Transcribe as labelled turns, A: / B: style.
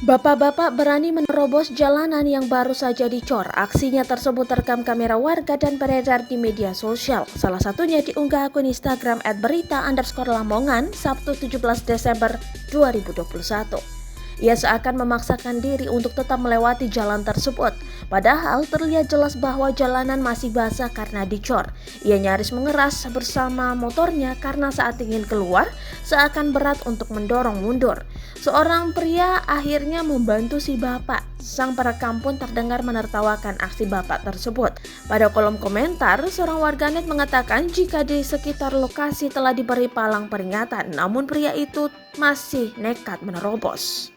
A: Bapak-bapak berani menerobos jalanan yang baru saja dicor. Aksinya tersebut terekam kamera warga dan beredar di media sosial. Salah satunya diunggah akun Instagram @berita_lamongan Sabtu 17 Desember 2021. Ia seakan memaksakan diri untuk tetap melewati jalan tersebut. Padahal terlihat jelas bahwa jalanan masih basah karena dicor. Ia nyaris mengeras bersama motornya karena saat ingin keluar seakan berat untuk mendorong mundur. Seorang pria akhirnya membantu si bapak. Sang perekam pun terdengar menertawakan aksi bapak tersebut. Pada kolom komentar, seorang warganet mengatakan jika di sekitar lokasi telah diberi palang peringatan, namun pria itu masih nekat menerobos.